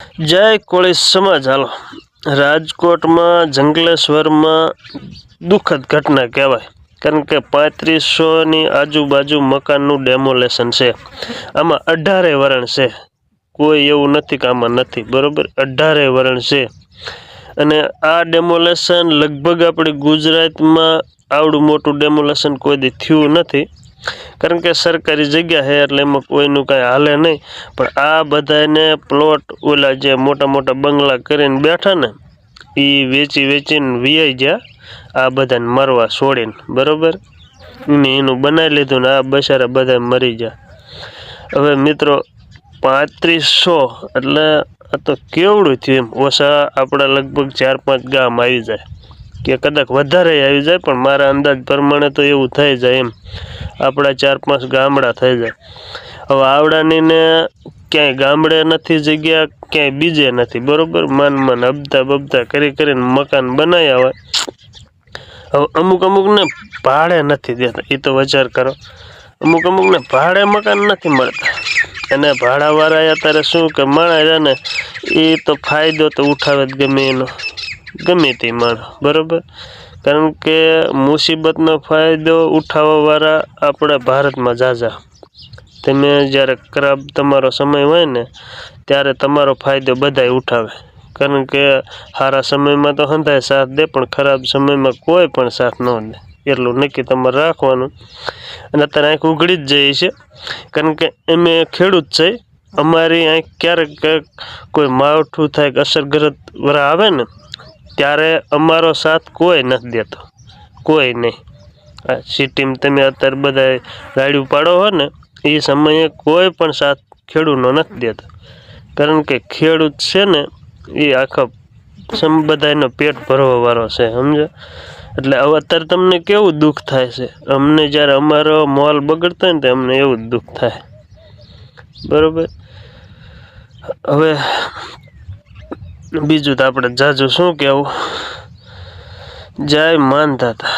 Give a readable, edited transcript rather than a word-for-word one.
જય કોળી સમાજ. હાલો, રાજકોટમાં જંગલેશ્વરમાં દુઃખદ ઘટના કહેવાય, કારણ કે 3500ની આજુબાજુ મકાનનું ડેમોલેશન છે. આમાં 18 વરણ છે, કોઈ એવું નથી કે આમાં નથી, બરોબર? 18 વરણ છે. અને આ ડેમોલેશન લગભગ આપણે ગુજરાતમાં આવડું મોટું ડેમોલેશન કોઈ દી થયું નથી, કારણ કે સરકારી જગ્યા છે એટલે એમાં કોઈનું કાંઈ હાલે નહીં. પણ આ બધાને પ્લોટ ઓલા જે મોટા મોટા બંગલા કરીને બેઠા ને એ વેચીને વિયાઈ ગયા, આ બધાને મરવા છોડીને, બરોબર? એનું બનાવી લીધું ને આ બચારા બધા મરી ગયા. હવે મિત્રો 3500 એટલે આ તો કેવડું થયું એમ. ઓછા આપણા લગભગ 4-5 ગામ આવી જાય, કે કદાચ વધારે આવી જાય, પણ મારા અંદાજ પ્રમાણે તો એવું થઈ જાય એમ, આપણા 4-5 ગામડા થઈ જાય. હવે આવડાની ને ક્યાંય ગામડે નથી જગ્યા, ક્યાંય બીજે નથી, બરોબર? માન હબતા બબતા કરીને મકાન બનાવ્યા હોય. હવે અમુકને ભાડે નથી દેતા, એ તો વિચાર કરો. અમુકને ભાડે મકાન નથી મળતા, અને ભાડાવાળા અત્યારે શું કે માણસ ને એ તો ફાયદો તો ઉઠાવે જ ગમે એનો, ગમે તે માણસ, બરોબર? કારણ કે મુસીબતનો ફાયદો ઉઠાવવાવાળા આપણા ભારતમાં ઝાઝા. તમે જ્યારે ખરાબ તમારો સમય હોય ને ત્યારે તમારો ફાયદો બધાય ઉઠાવે, કારણ કે સારા સમયમાં તો હંધાય સાથ દે, પણ ખરાબ સમયમાં કોઈ પણ સાથ ન દે. એટલું નક્કી તમારે રાખવાનું. અને અત્યારે આંખ ઉઘડી જ જાય છે, કારણ કે અમે ખેડૂત છે. અમારી આંખ ક્યારેક કોઈ માવઠું થાય કે અસરગ્રસ્ત વરા આવે ને ત્યારે અમારો સાથ કોઈ નથી દેતો, કોઈ નહીં. આ સિટીમાં તમે અત્યારે બધા ગાડી પાડો હો ને એ સમયે કોઈ પણ સાથ ખેડૂતનો નથી દેતો, કારણ કે ખેડૂત છે ને એ આખા બધાનો પેટ ભરવાવાળો છે, સમજો? એટલે હવે અત્યારે તમને કેવું દુઃખ થાય છે, અમને જ્યારે અમારો મોલ બગડતો હોય ને તો અમને એવું જ દુઃખ થાય, બરોબર? હવે બીજું તો આપણે જાજુ શું કહેવું. જય માનતા હતા.